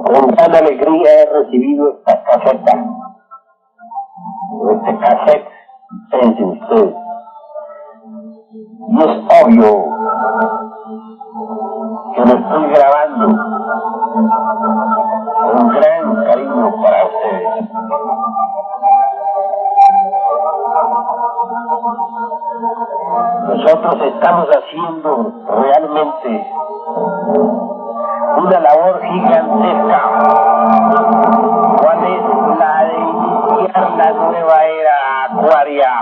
Con gran alegría he recibido esta caseta, este cassette, piensen ustedes. Y es obvio que lo estoy grabando con gran cariño para ustedes. Nosotros estamos haciendo realmente una labor gigantesca. ¿Cuál es la de iniciar la nueva era acuaria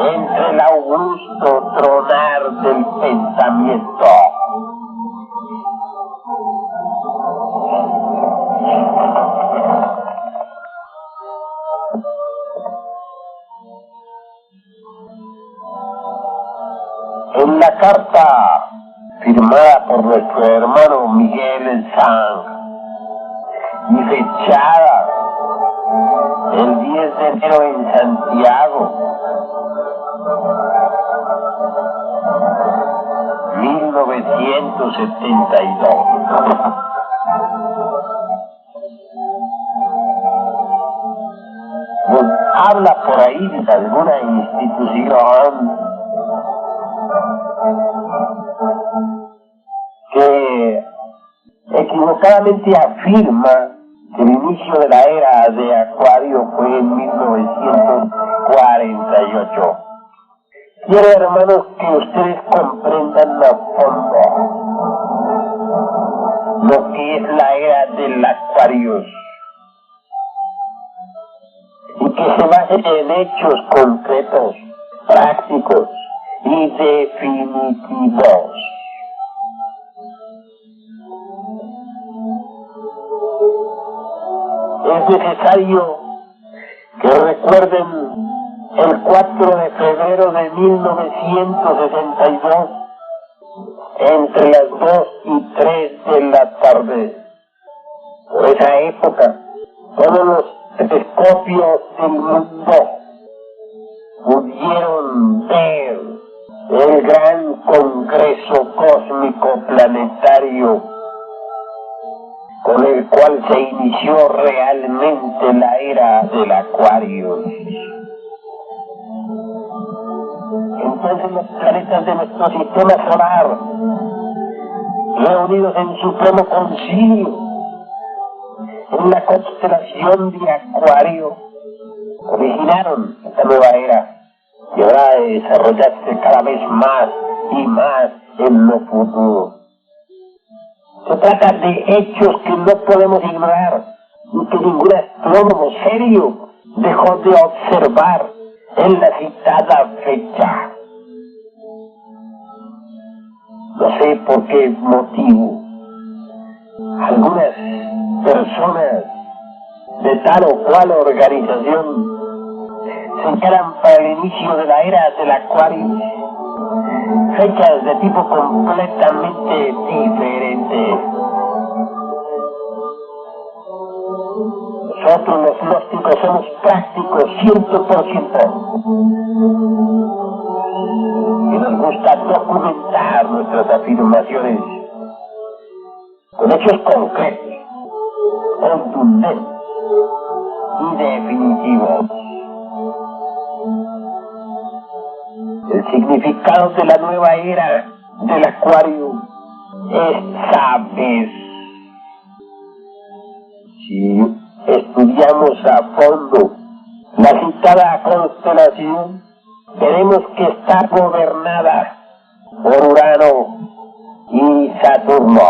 entre el augusto tronar del pensamiento? En la carta firmada por nuestro hermano Miguel Sanz y fechada el 10 de enero en Santiago, 1972. Nos habla por ahí de alguna institución que equivocadamente afirma que el inicio de la era de Acuario fue en 1948. Quiero, hermanos, que ustedes comprendan a fondo lo que es la era del Acuario y que se base en hechos concretos, prácticos y definitivos. Es necesario que recuerden el 4 de febrero de 1962, entre las 2 y 3 de la tarde. Por esa época, todos los telescopios del mundo pudieron ver el gran congreso cósmico planetario con el cual se inició realmente la era del Acuario. Entonces los planetas de nuestro sistema solar, reunidos en supremo concilio, en la constelación de Acuario, originaron esta nueva era que habrá de desarrollarse cada vez más y más en lo futuro. Se trata de hechos que no podemos ignorar y que ningún astrónomo serio dejó de observar en la citada fecha. No sé por qué motivo algunas personas de tal o cual organización señalan para el inicio de la era del Acuario fechas de tipo completamente diferente. Nosotros los gnósticos somos prácticos 100%. Y nos gusta documentar nuestras afirmaciones con hechos concretos, contundentes y definitivos. El significado de la nueva era del Acuario es saber. Si estudiamos a fondo la citada constelación, veremos que está gobernada por Urano y Saturno.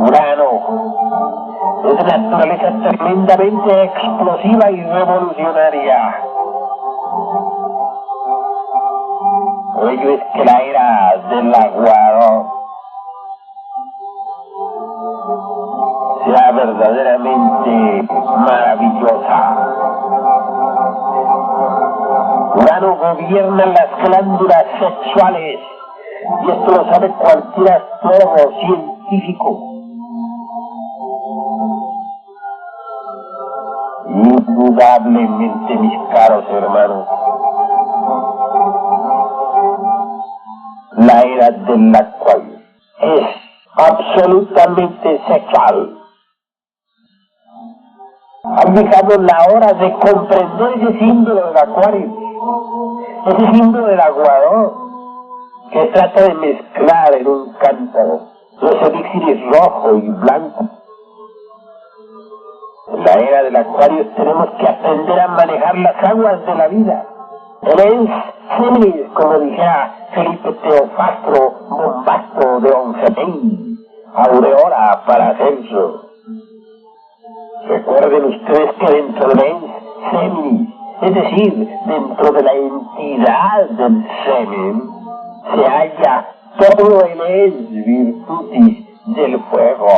Urano es de naturaleza tremendamente explosiva y revolucionaria. Por ello es que la era del Acuario será verdaderamente maravillosa. Urano gobierna las glándulas sexuales y esto lo sabe cualquier astrónomo científico. Indudablemente, mis caros hermanos, la era era del Acuario es absolutamente sexual. Han llegado la hora de comprender ese símbolo del Acuario, ese símbolo del aguador, que trata de mezclar en un cántaro los elixires rojo y blanco. En la era del Acuario tenemos que aprender a manejar las aguas de la vida. El ens seminis, como dijera Felipe Teofastro Bombasto de Oncepey, aureola para ascenso. Recuerden ustedes que dentro del ens seminis, es decir, dentro de la entidad del semen, se halla todo el ens virtutis del fuego.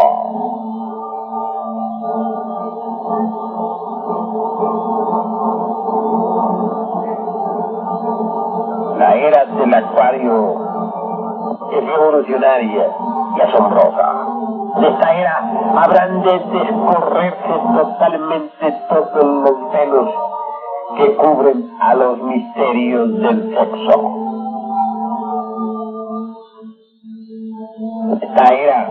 La era del Acuario es revolucionaria y asombrosa. En esta era habrán de descorrerse totalmente todos los velos que cubren a los misterios del sexo. En esta era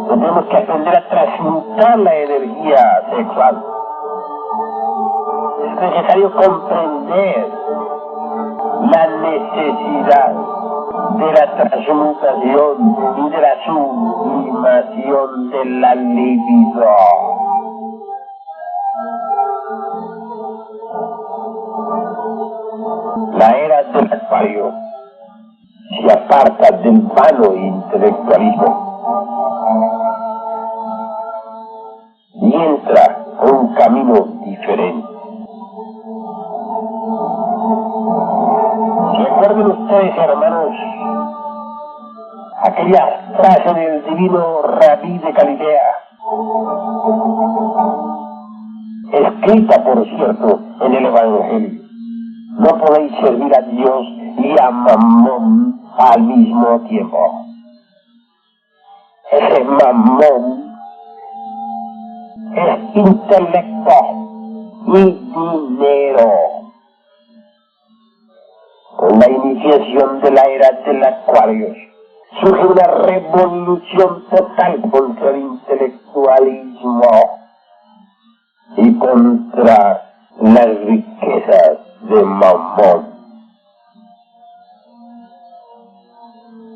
tenemos que aprender a transmutar la energía sexual. Es necesario comprender la necesidad de la transmutación y de la sublimación de la libido. La era del Acuario se aparta del vano intelectualismo y entra por un camino diferente. Recuerden ustedes, hermanos, aquella frase del divino Rabí de Galilea, escrita, por cierto, en el Evangelio: no podéis servir a Dios y a Mamón al mismo tiempo. Ese Mamón es intelecto y dinero. Con la iniciación de la era del Acuario surge una revolución total contra el intelectualismo y contra las riquezas de Mamón.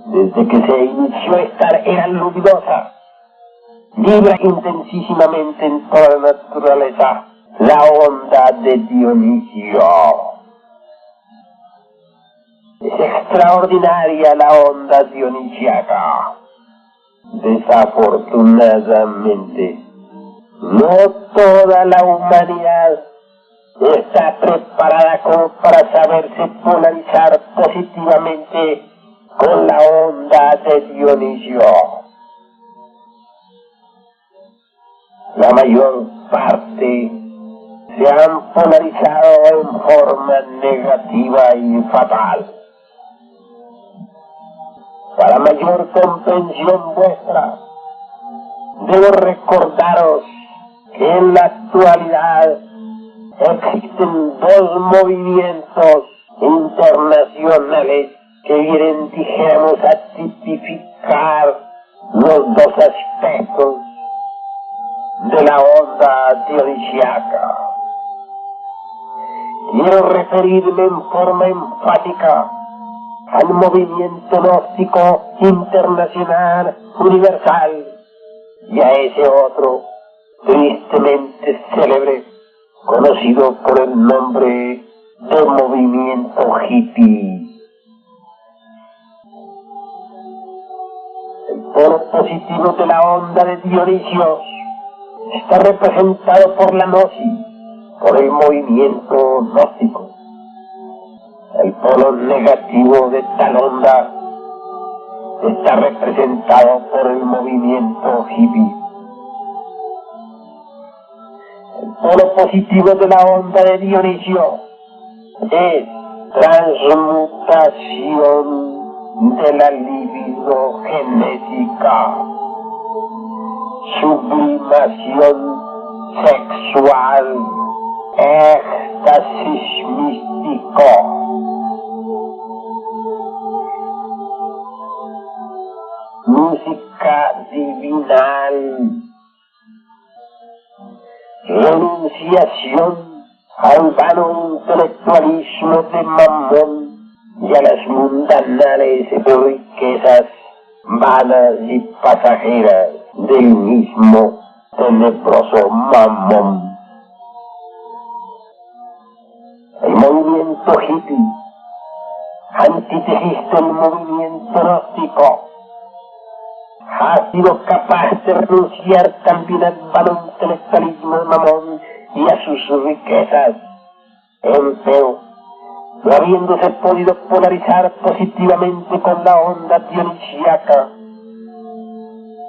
Desde que se inició esta era luminosa, vibra intensísimamente en toda la naturaleza la onda de Dionisio. Es extraordinaria la onda dionisiaca. Desafortunadamente, no toda la humanidad está preparada como para saberse polarizar positivamente con la onda de Dionisio. La mayor parte se han polarizado en forma negativa y fatal. Para mayor comprensión vuestra, debo recordaros que en la actualidad existen dos movimientos internacionales que vienen, dijéramos, a tipificar los dos aspectos de la onda dionisiaca. Quiero referirme en forma enfática al movimiento gnóstico internacional universal y a ese otro tristemente célebre conocido por el nombre de movimiento hippie. El polo positivo de la onda de Dionisio está representado por la gnosis, por el movimiento gnóstico. El polo negativo de tal onda está representado por el movimiento hippie. El polo positivo de la onda de Dionisio es transmutación de la libido genética, sublimación sexual, éxtasis místico. original. Renunciación al vano intelectualismo de Mamón y a las mundanales riquezas vanas y pasajeras del mismo tenebroso Mamón. El movimiento hippie, antítesis del movimiento gnóstico, ha sido capaz de renunciar también al vano intelectualismo de Mamón y a sus riquezas. Empero, no habiéndose podido polarizar positivamente con la onda dionisíaca,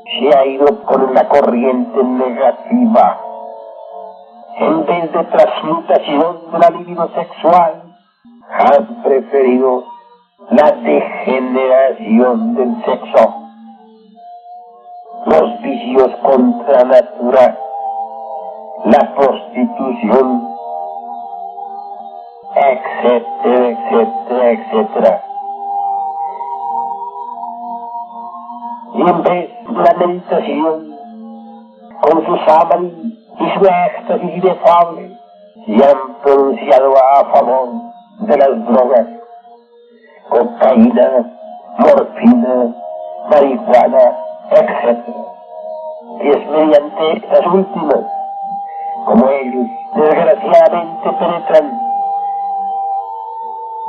se ha ido con la corriente negativa. En vez de transmutación de la libido sexual, ha preferido la degeneración del sexo, los vicios contra natura, la prostitución, etcétera, etcétera, etcétera. Y en vez de la meditación, con su samadhi y su éxtasis inefable, se han pronunciado a favor de las drogas, cocaína, morfina, marihuana, etc. Y es mediante estas últimas como ellos desgraciadamente penetran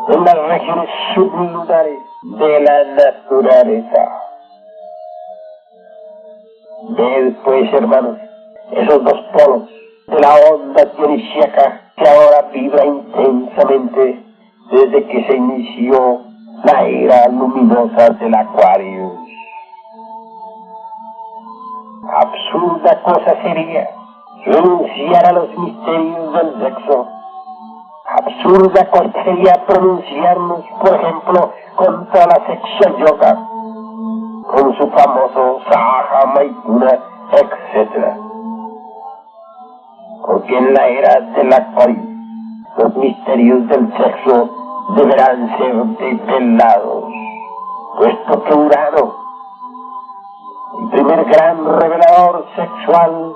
en las regiones sublunares de la naturaleza. Ved pues, hermanos, esos dos polos de la onda dionisíaca que ahora vibra intensamente desde que se inició la era luminosa del Acuario. Absurda cosa sería renunciar a los misterios del sexo. Absurda cosa sería pronunciarnos, por ejemplo, contra la sexo yoga, con su famoso Saha Maituna, etc. Porque en la era del Acuario, los misterios del sexo deberán ser desvelados, puesto que Urano, el primer gran revelador sexual,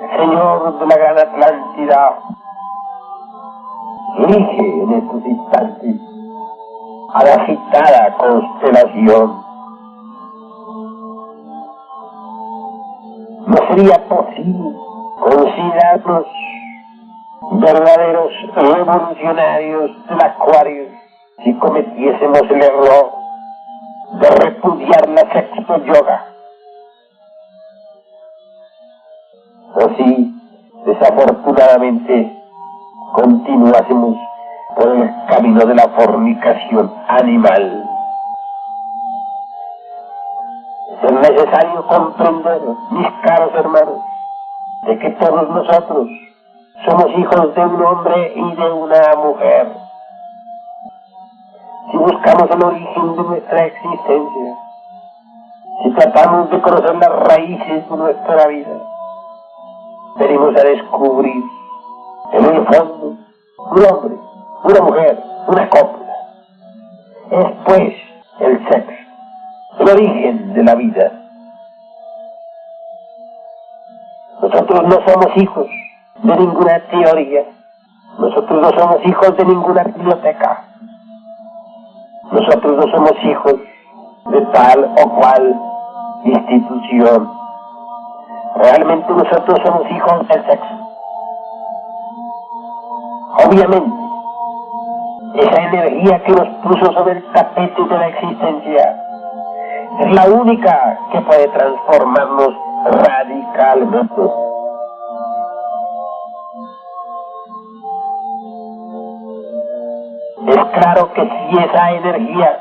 el señor de la gran Atlántida, rige en estos instantes a la agitada constelación. No sería posible considerarnos verdaderos revolucionarios del Acuario si cometiésemos el error de repudiar la sexo yoga, o si desafortunadamente continuásemos por el camino de la fornicación animal. Es necesario comprender, mis caros hermanos, de que todos nosotros somos hijos de un hombre y de una mujer. Si buscamos el origen de nuestra existencia, si tratamos de conocer las raíces de nuestra vida, venimos a descubrir en el fondo un hombre, una mujer, una cópula. Es pues el sexo, el origen de la vida. Nosotros no somos hijos de ninguna teoría, nosotros no somos hijos de ninguna biblioteca, nosotros no somos hijos de tal o cual institución. Realmente nosotros somos hijos del sexo. Obviamente, esa energía que nos puso sobre el tapete de la existencia es la única que puede transformarnos radicalmente. Es claro que si esa energía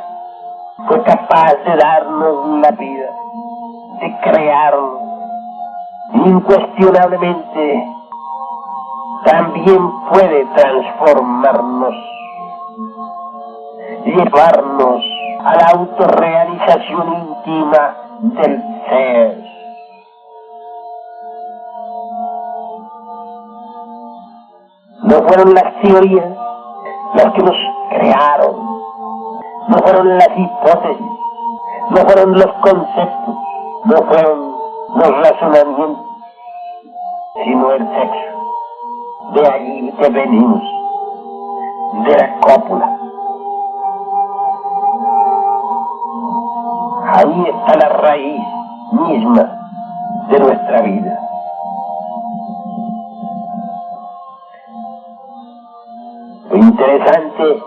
fue capaz de darnos la vida, de crearnos, incuestionablemente también puede transformarnos, llevarnos a la autorrealización íntima del ser. No fueron las teorías las que nos crearon, no fueron las hipótesis, no fueron los conceptos, no fueron los razonamientos, sino el sexo. De allí que venimos, de la cópula. Ahí está la raíz misma de nuestra vida. Lo interesante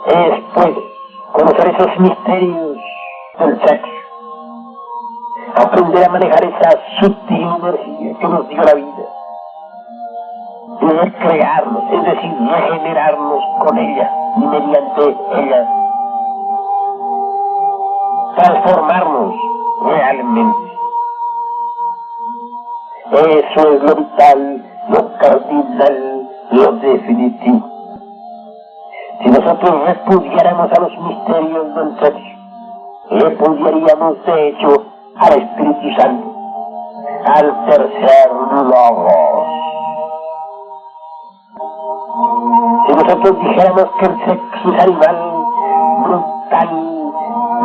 es, pues, conocer esos misterios del sexo, aprender a manejar esa sutil energía que nos dio la vida, poder crearnos, es decir, regenerarnos con ella y mediante ella transformarnos realmente. Eso es lo vital, lo cardinal, lo definitivo. Si nosotros repudiáramos a los misterios del sexo, repudiaríamos de hecho al Espíritu Santo, al tercer logos. Si nosotros dijéramos que el sexo es animal, brutal,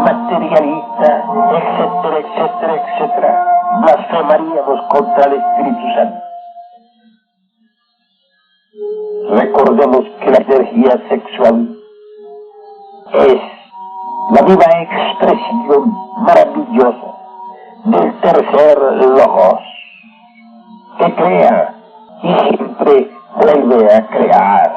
materialista, etcétera, etcétera, etcétera, blasfemaríamos contra el Espíritu Santo. Recordemos que la energía sexual es la viva expresión maravillosa del tercer logos, que crea y siempre vuelve a crear.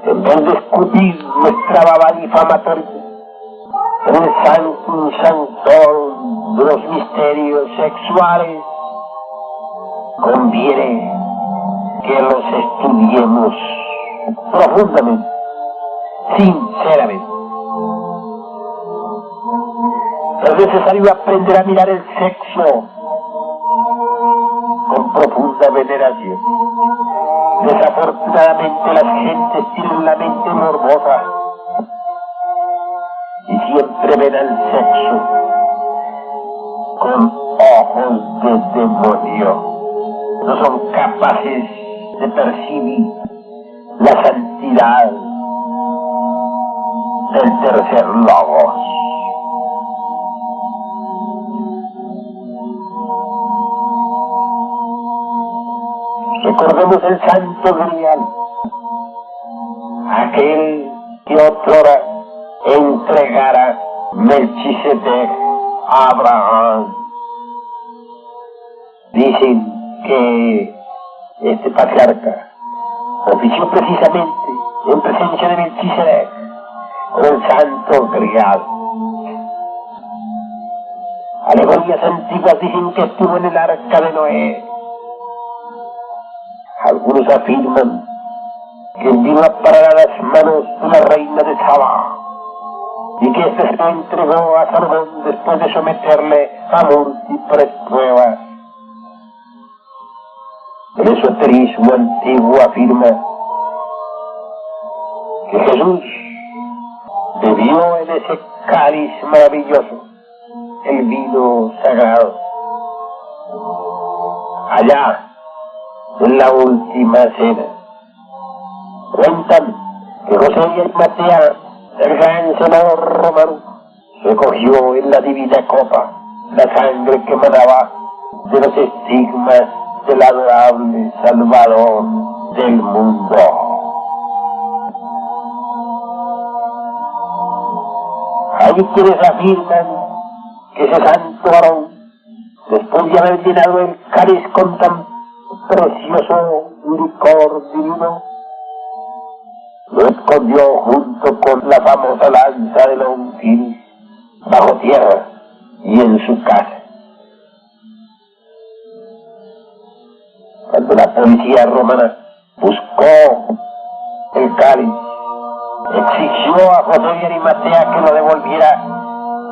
En vez de escupir nuestra baba difamatoria en el sanctum sanctorum de los misterios sexuales, conviene que los estudiemos profundamente, sinceramente. Es necesario aprender a mirar el sexo con profunda veneración. Desafortunadamente las gentes tienen la mente morbosa y siempre ven al sexo con ojos de demonio. No son capaces de percibir la santidad del tercer logos. Recordemos el santo grial, aquel que otrora entregara Melquisedec a Abraham. Dicen que este patriarca ofició precisamente en presencia de Melquisedec con el santo grial. Alegorías antiguas dicen que estuvo en el arca de Noé. Algunos afirman que vino a parar a las manos de la reina de Saba y que éste se lo entregó a Salomón después de someterle a múltiples pruebas. El esoterismo antiguo afirma que Jesús bebió en ese cáliz maravilloso el vino sagrado. Allá, en la última cena, cuentan que José de Arimatea, el gran senador romano, recogió en la divina copa la sangre que emanaba de los estigmas del adorable Salvador del mundo. Hay quienes afirman que ese santo varón, después de haber llenado el cáliz con tan precioso licor divino, lo escondió junto con la famosa lanza de Longinis bajo tierra y en su casa. Cuando la policía romana buscó el cáliz, exigió a José de Arimatea que lo devolviera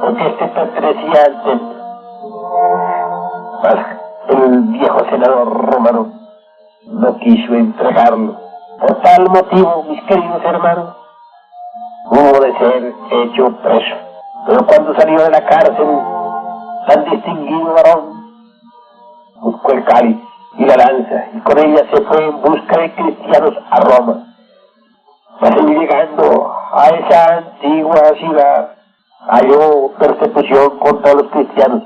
porque este pertenecía al templo. Mas el viejo senador romano no quiso entregarlo. Por tal motivo, mis queridos hermanos, hubo de ser hecho preso. Pero cuando salió de la cárcel, tan distinguido varón buscó el cáliz y la lanza, y con ella se fue en busca de cristianos a Roma, Así llegando a esa antigua ciudad, halló persecución contra los cristianos.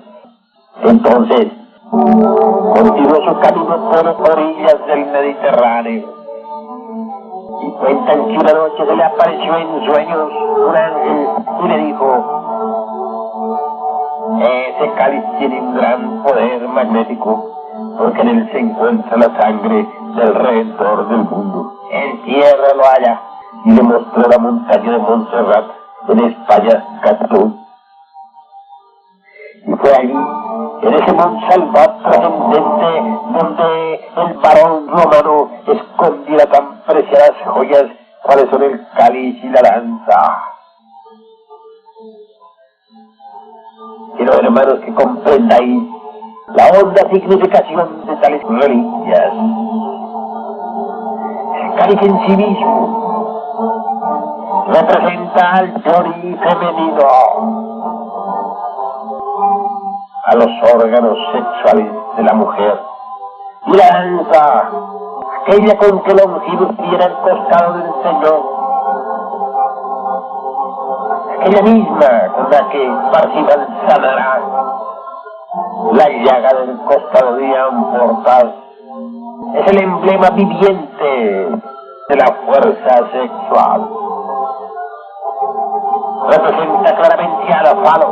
Entonces, continuó su camino por orillas del Mediterráneo. Y cuentan que una noche se le apareció en sueños un ángel y le dijo: ese cáliz tiene un gran poder magnético, porque en él se encuentra la sangre del Redentor del mundo. Entiérralo allá. Y le mostró la montaña de Montserrat, en España, Cataluña. Y fue allí, en ese Montsalvat trascendente, donde el varón romano escondía tan preciadas joyas, cuales son el cáliz y la lanza. Quiero, hermanos, que comprendáis la honda significación de tales reliquias. El cáliz en sí mismo representa al yoni femenino, a los órganos sexuales de la mujer, y la lanza, aquella con que Longinus viene al costado del Señor, aquella misma con la que Parcival sanará la llaga del costado de Amportas, es el emblema viviente de la fuerza sexual. Representa claramente al falo,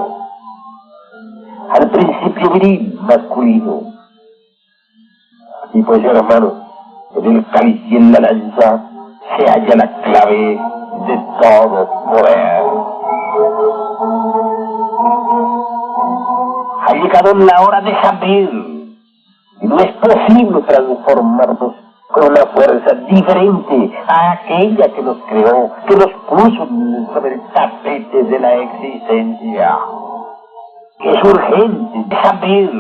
al principio viril masculino. Y pues, hermano, en el cáliz y en la lanza se halla la clave de todo poder. Ha llegado la hora de saber, y no es posible transformarnos con una fuerza diferente a aquella que nos creó, que nos puso sobre el tapete de la existencia. Que es urgente saber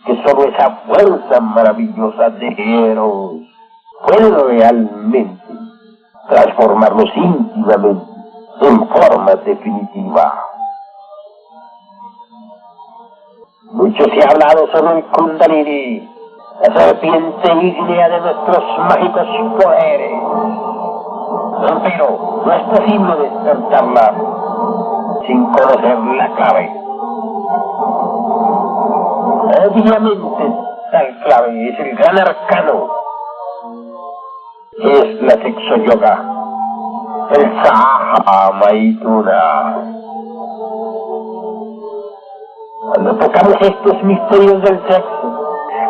que solo esa fuerza maravillosa de Eros puede realmente transformarnos íntimamente en forma definitiva. Mucho se ha hablado sobre el Kundalini, la serpiente ígnea de nuestros mágicos poderes. Pero no es posible despertarla sin conocer la clave. Obviamente, tal clave es el gran arcano, es la sexo-yoga, el Saha Maituna. Cuando tocamos estos misterios del sexo,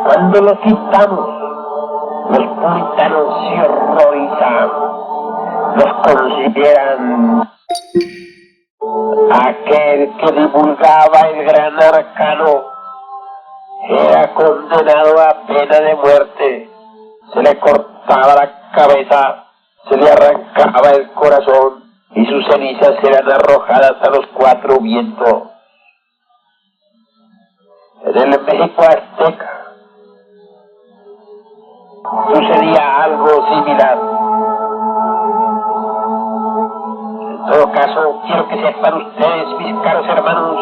cuando los quitamos, los puritanos se horrorizan, los consideran aquel que divulgaba el gran arcano era condenado a pena de muerte. Se le cortaba la cabeza, se le arrancaba el corazón y sus cenizas eran arrojadas a los cuatro vientos. En el México azteca sucedía algo similar. En todo caso, quiero que sepan ustedes, mis caros hermanos,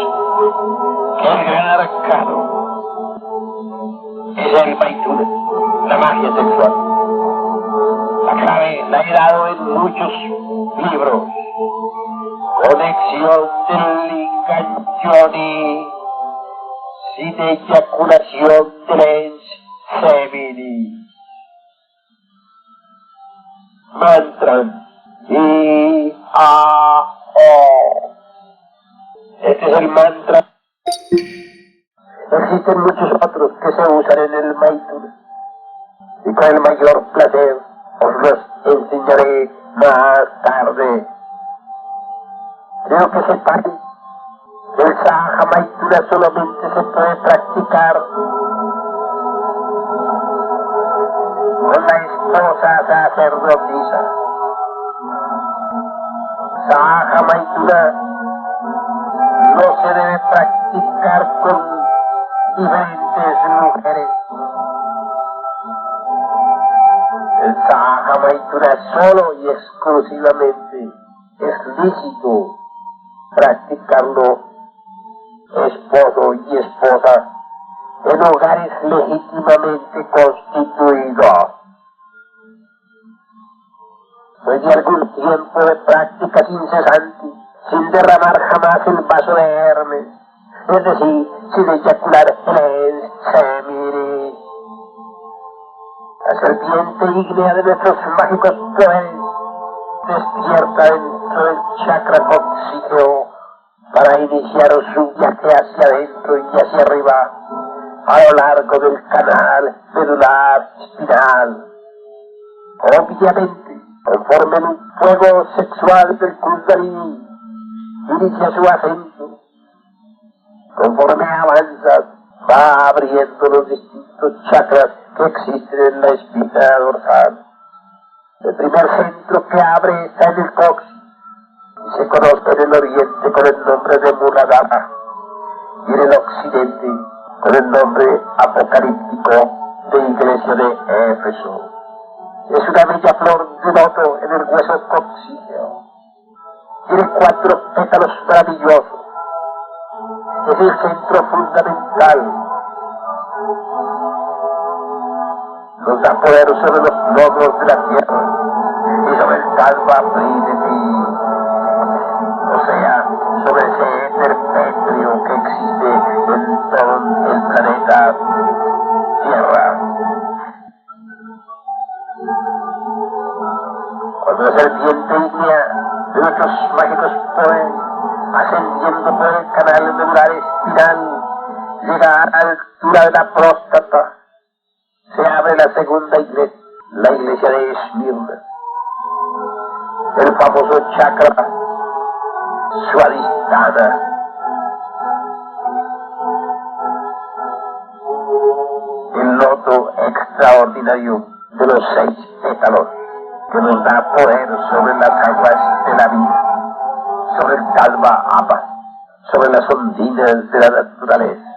que el gran arcano es el Maituna, la magia sexual. La clave la he dado en muchos libros. Conexión del Lingam Yoni sin eyaculación del ens semini. Mantra I-A-O. Este es el mantra. Existen muchos otros que se usan en el Maituna, y con el mayor placer os los enseñaré más tarde. Creo que sepáis que el Saha Maituna solamente se puede practicar con la esposa sacerdotisa. Saha Maituna no se debe practicar con diferentes mujeres. El Saha Maituna solo y exclusivamente es lícito practicarlo esposo y esposa en hogares legítimamente constituidos. pues de algún tiempo de prácticas incesantes, sin derramar jamás el vaso de Hermes, es decir, sin eyacular el semire. La serpiente ígnea de nuestros mágicos poderes despierta dentro del chakra coccígeo para iniciar su viaje hacia adentro y hacia arriba a lo largo del canal medular espinal. Obviamente, conforme el fuego sexual del Kundalini inicia su ascenso, conforme avanza, va abriendo los distintos chakras que existen en la espina dorsal. El primer centro que abre está en el coxis y se conoce en el oriente con el nombre de Muladhara y en el occidente con el nombre apocalíptico de Iglesia de Éfeso. Es una bella flor de loto en el hueso coccígeo. Tiene 4 pétalos maravillosos. Es el centro fundamental. Nos da poder sobre los logros de la tierra y sobre el Talva Príncipe, o sea, sobre ese éter pétreo que existe en todo el planeta Tierra. Cuando la serpiente ígnea de nuestros mágicos poderes, ascendiendo por el canal medular espinal, llega a la altura de la próstata, se abre la segunda iglesia, la iglesia de Esmirna, el famoso chakra Swadhisthana. El loto extraordinario de los 6 pétalos que nos da poder sobre las aguas de la vida, sobre el Talva Apa, sobre las ondinas de la naturaleza.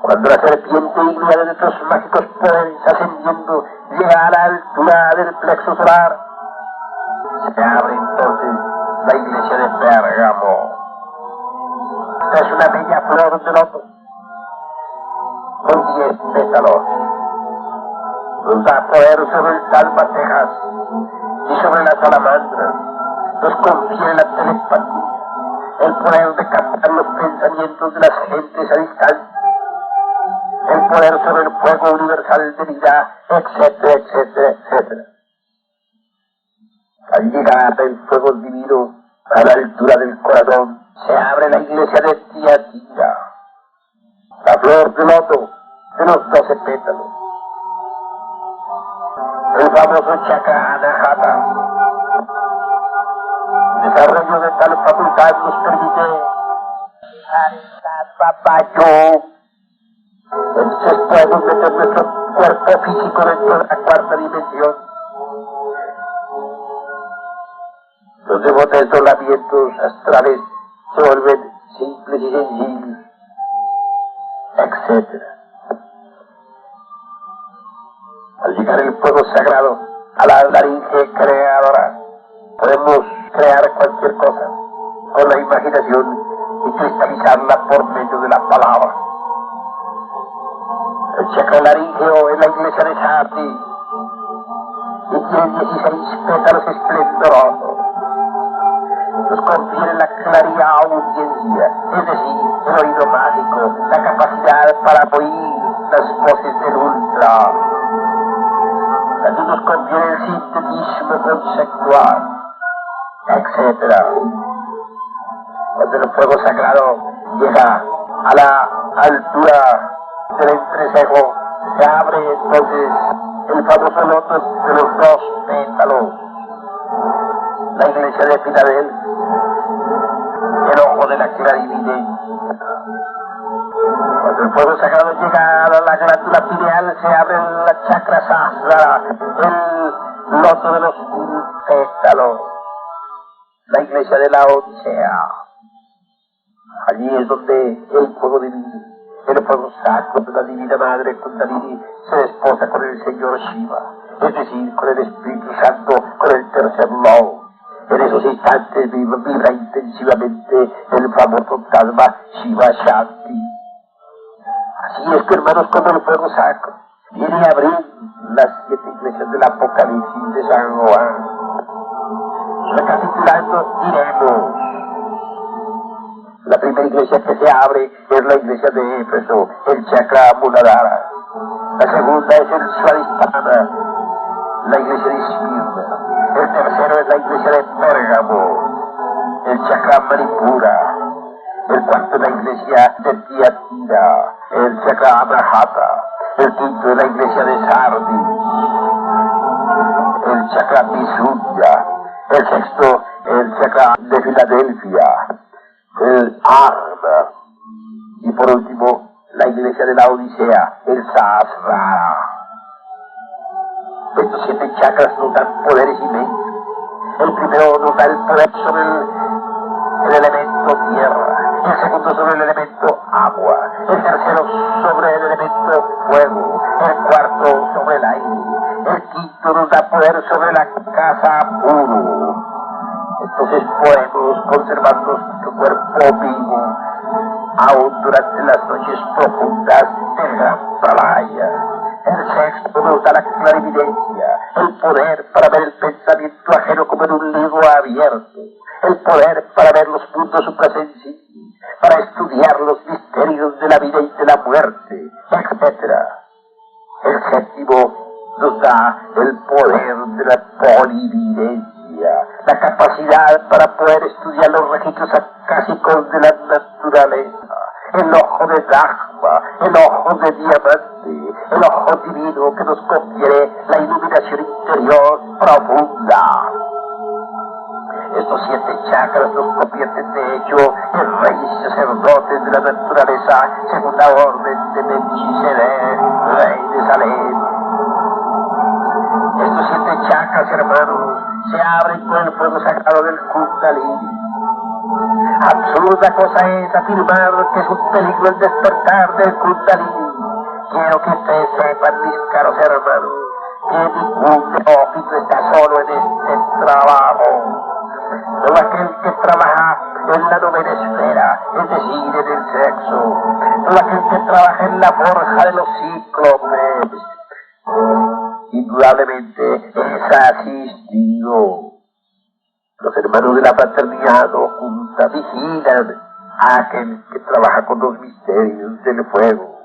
Cuando la serpiente ígnea de nuestros mágicos poderes ascendiendo llega a la altura del plexo solar, se abre entonces la iglesia de Pérgamo. Esta es una bella flor de loto con 10 pétalos. Nos da poder sobre el Talva Tejas y sobre la salamandra. Nos confiere la telepatía, el poder de captar los pensamientos de las gentes a distancia, el poder sobre el fuego universal de vida, etcétera, etcétera, etcétera. Al llegar el fuego divino a la altura del corazón, se abre la iglesia de Tiatira, la flor de loto de los 12 pétalos. El famoso chakra Anahata. El desarrollo de tal facultad nos permite papayo. Entonces podemos meter nuestro cuerpo físico dentro de la 4ª dimensión. Los demás desdoblamientos astrales se vuelven simples y sencillos, etc. Al llegar el fuego sagrado a la laringe creadora, podemos crear cualquier cosa con la imaginación y cristalizarla por medio de la palabra. El chakra laríngeo es la iglesia de Sati y tiene 16 pétalos esplendorosos. Nos confiere la claridad audiencia, es decir, el oído mágico, la capacidad para oír las voces del ultra. Así nos confiere el sintetismo conceptual, etc. Cuando el fuego sagrado llega a la altura del entrecejo, se abre entonces el famoso loto de los 2 pétalos, la iglesia de Filadelfia, el ojo de la clarividencia. Cuando el fuego sagrado llega a la glándula pineal, se abre la chakra sahasrara, el loto de los pétalos, la iglesia de la Odisea. Allí es donde el fuego divino, el fuego sacro de la divina madre Kundalini se desposa con el Señor Shiva, es decir, con el Espíritu Santo, con el tercer lobo. En esos instantes vibra intensivamente el famoso Talva Shiva Shakti. Así es que, hermanos, cuando el fuego sacro viene a abrir las 7 iglesias del Apocalipsis de San Juan. Recapitulando, diremos: la primera iglesia que se abre es la iglesia de Éfeso, el Chakra Muladhara. La segunda es el Swadhisthana, la iglesia de Esmirna. El tercero es la iglesia de Pérgamo, el Chakra Manipura. El cuarto es la iglesia de Tiatira, el Chakra Abrahata. El quinto es la iglesia de Sardis, el Chakra Visuddha. El sexto, el Chakra de Filadelfia, el Arma. Y por último, la iglesia de la Odisea, el Sahasrara. Estos 7 chakras nos dan poderes inmensos. El primero nos da el poder sobre el elemento tierra, el segundo sobre el elemento agua, el tercero sobre el elemento fuego, el cuarto sobre el aire, el quinto nos da poder sobre la casa puro. Entonces podemos conservar nuestro cuerpo vivo aún durante las noches profundas del gran pralaya. El sexto nos da la clarividencia, el poder para ver el pensamiento ajeno como en un libro abierto, el poder para ver los mundos suprasensibles, para estudiar los misterios de la vida y de la muerte, etc. El séptimo nos da el poder de la polividencia, la capacidad para poder estudiar los registros acásicos de la naturaleza, el ojo de Dharma, el ojo de diamante, el ojo divino que nos confiere la iluminación interior profunda. Estos 7 chakras nos convierten de hecho en reyes y sacerdotes de la naturaleza según la orden de Melchizedek, rey de Salem. Estos 7 chakras, hermanos, se abren con el fuego sagrado del Kundalini. Absurda cosa es afirmar que es un peligro el despertar del Kundalini. Quiero que ustedes sepan, mis caros hermanos, que ningún neófito está solo en este trabajo. Todo aquel que trabaja en la novena esfera, es decir, en el sexo, todo aquel que trabaja en la forja de los cíclopes, indudablemente es asistido. Los hermanos de la fraternidad oculta vigilan a aquel que trabaja con los misterios del fuego.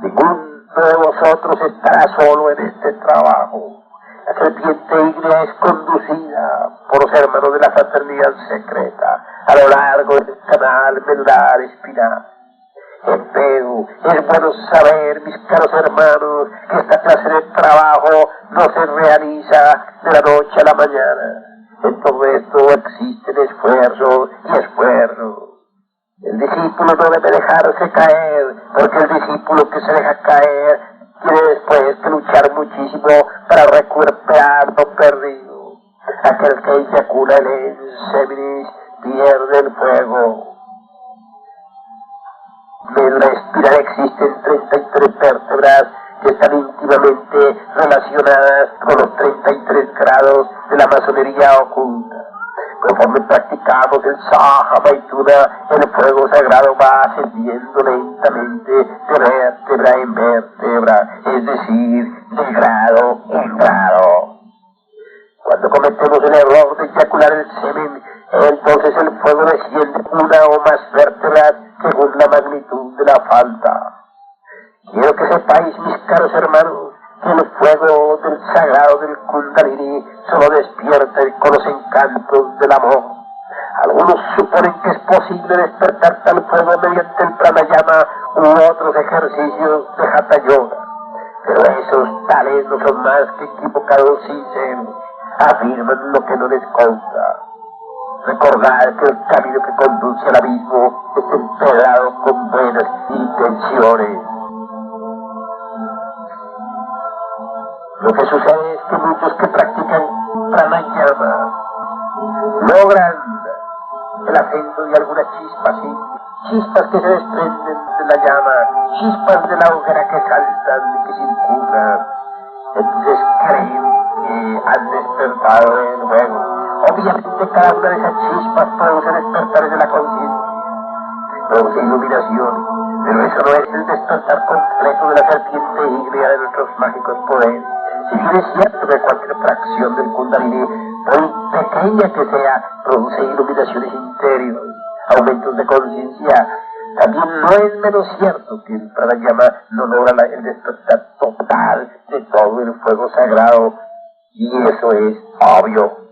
Ninguno de vosotros estará solo en este trabajo. La serpiente ígnea es conducida por los hermanos de la fraternidad secreta a lo largo del canal medular espinal. Empero, es bueno saber, mis caros hermanos, que esta clase de trabajo no se realiza de la noche a la mañana. En todo esto existen esfuerzos y esfuerzos. El discípulo no debe dejarse caer, porque el discípulo que se deja caer tiene después que luchar muchísimo para recuperar lo perdido. Aquel que eyacula el enseminis pierde el fuego. En la espiral existen 33 vértebras que están íntimamente relacionadas con los 33 grados de la masonería oculta. Conforme practicamos el Saha Maituna, el fuego sagrado va ascendiendo lentamente de vértebra en vértebra, es decir, de grado en grado. Cuando cometemos el error de eyacular el semen, entonces el fuego desciende una o más vértebras según la magnitud de la falta. Quiero que sepáis, mis caros hermanos, que el fuego del sagrado del Kundalini solo despierta con los encantos del amor. Algunos suponen que es posible despertar tal fuego mediante el pranayama u otros ejercicios de Hatha Yoga, pero esos tales no son más que equivocados sinceros, afirman lo que no les consta. Recordad que el camino que conduce al abismo es empedrado con buenas intenciones. Lo que sucede es que muchos que practican pranayama logran el ascenso de algunas chispas, ¿sí? Chispas que se desprenden de la llama, chispas de la hoguera que saltan y que circulan. Entonces creen que han despertado el fuego. Obviamente cada una de esas chispas produce despertares de la conciencia, produce iluminación, pero eso no es el despertar completo de la serpiente ígnea de nuestros mágicos poderes. Si bien es cierto que cualquier fracción del Kundalini, por pequeña que sea, produce iluminaciones interiores, aumentos de conciencia, también no es menos cierto que el pranayama no logra el despertar total de todo el fuego sagrado, y eso es obvio.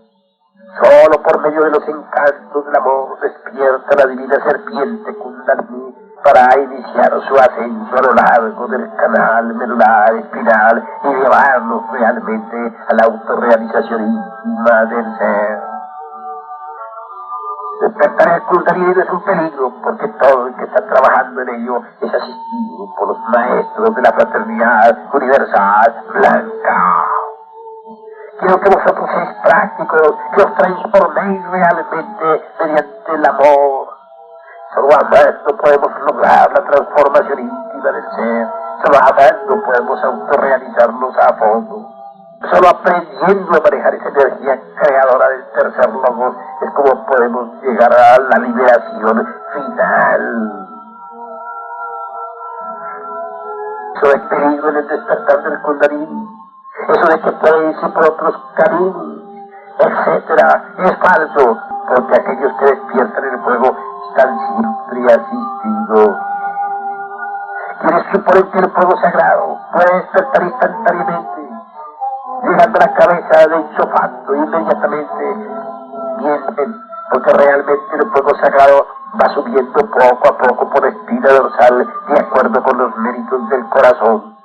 Solo por medio de los encantos del amor despierta la divina serpiente Kundalini para iniciar su ascenso a lo largo del canal medular espinal y llevarnos realmente a la autorrealización íntima del ser. Despertar el Kundalini no es un peligro, porque todo el que está trabajando en ello es asistido por los maestros de la fraternidad universal blanca. Quiero que vosotros seáis prácticos, que os transforméis realmente mediante el amor. Solo amando podemos lograr la transformación íntima del ser. Solo amando podemos autorrealizarnos a fondo. Solo aprendiendo a manejar esa energía creadora del tercer logos es como podemos llegar a la liberación final. Eso de peligro en el despertar del Kundalini, eso de que podéis ir por otros caminos, etcétera, es falso, porque aquellos que despiertan el fuego están siempre asistidos. Quienes suponen que el fuego sagrado puede despertar instantáneamente, llegando a la cabeza de ensofando inmediatamente, mienten, porque realmente el fuego sagrado va subiendo poco a poco por espina dorsal de acuerdo con los méritos del corazón.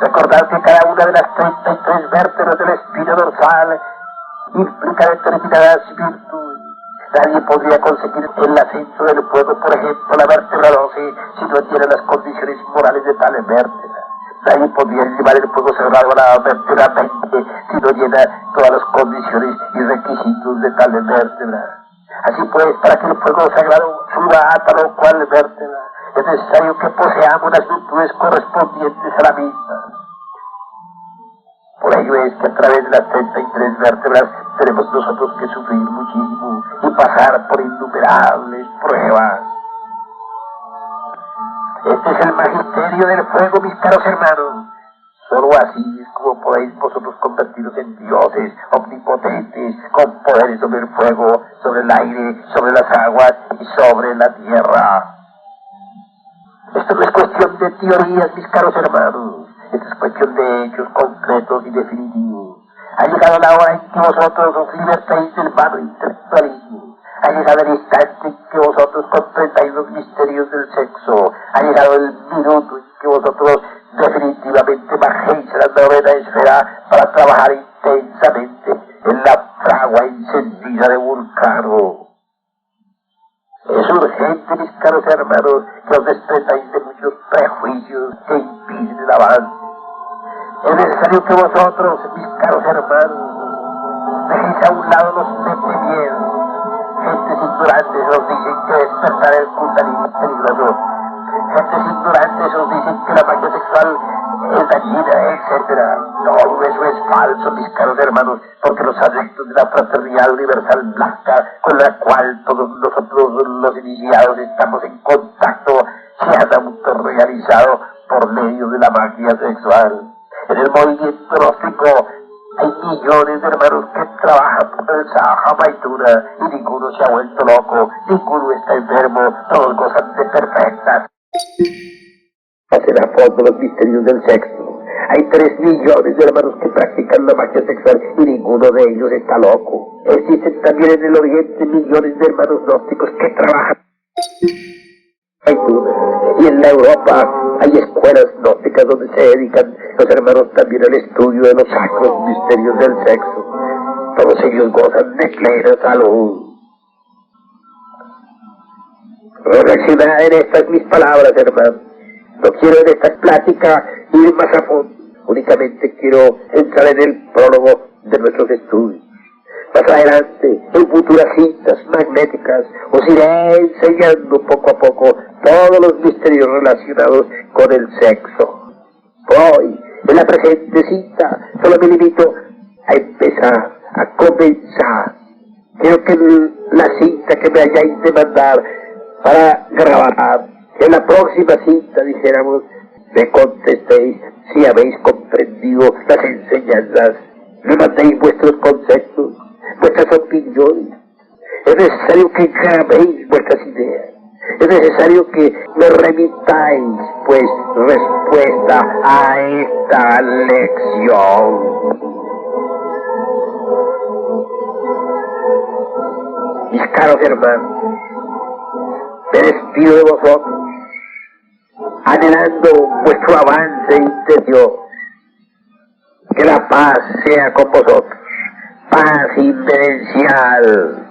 Recordad que cada una de las 33 vértebras de la espina dorsal implica determinadas virtudes. Nadie podría conseguir el ascenso del fuego, por ejemplo, la vértebra 12, si no tiene las condiciones morales de tal vértebra. Nadie podría llevar el fuego sagrado a la vértebra 20 si no llena todas las condiciones y requisitos de tal vértebra. Así pues, para que el fuego sagrado suba a tal o cual vértebra, es necesario que poseamos las virtudes correspondientes a la misma. Por ello es que a través de las 33 vértebras tenemos nosotros que sufrir muchísimo y pasar por innumerables pruebas. Este es el magisterio del fuego, mis caros hermanos. Solo así es como podéis vosotros convertiros en dioses omnipotentes, con poderes sobre el fuego, sobre el aire, sobre las aguas y sobre la tierra. Esto no es cuestión de teorías, mis caros hermanos. Esto es cuestión de hechos concretos y definitivos. Ha llegado la hora en que vosotros os libertéis del vano intelectualismo. Ha llegado el instante en que vosotros comprendáis los misterios del sexo. Ha llegado el minuto en que vosotros definitivamente bajéis a la novena esfera para trabajar intensamente en la fragua encendida de Vulcano. Es urgente, mis caros hermanos, que os desprendáis de muchos prejuicios que impiden el avance. Es necesario que vosotros, mis caros hermanos, dejéis a un lado los metemiedos. Gentes ignorantes os dicen que despertar el Kundalini es peligroso. Gentes ignorantes os dicen que la magia sexual es dañina, etc. Todo eso es falso, mis caros hermanos, porque los adeptos de la fraternidad universal blanca, con la cual todos nosotros los iniciados estamos en contacto, se han autorrealizado por medio de la magia sexual. En el movimiento gnóstico hay millones de hermanos que trabajan por el Sahaja Maituna y ninguno se ha vuelto loco, ninguno está enfermo, todos gozan de perfectas. Hacen a fondo los misterios del sexo. Hay 3 millones de hermanos que practican la magia sexual y ninguno de ellos está loco. Existen también en el Oriente millones de hermanos gnósticos que trabajan. Y en la Europa hay escuelas gnósticas donde se dedican los hermanos también al estudio de los sacros misterios del sexo. Todos ellos gozan de plena salud. Reflexionad en estas mis palabras, hermanos. No quiero en esta plática ir más a fondo. Únicamente quiero entrar en el prólogo de nuestros estudios. Más adelante, en futuras citas magnéticas, os iré enseñando poco a poco todos los misterios relacionados con el sexo. Hoy, en la presente cita, solo me limito a empezar, a comenzar. Quiero que la cita que me hayáis de mandar para grabar, en la próxima cita, dijéramos, Me contestéis si habéis comprendido las enseñanzas, me mandéis vuestros conceptos, vuestras opiniones. Es necesario que grabéis vuestras ideas. Es necesario que me remitáis, pues, respuesta a esta lección. Mis caros hermanos, me despido de vosotros, anhelando vuestro avance interior. Que la paz sea con vosotros, paz inverencial.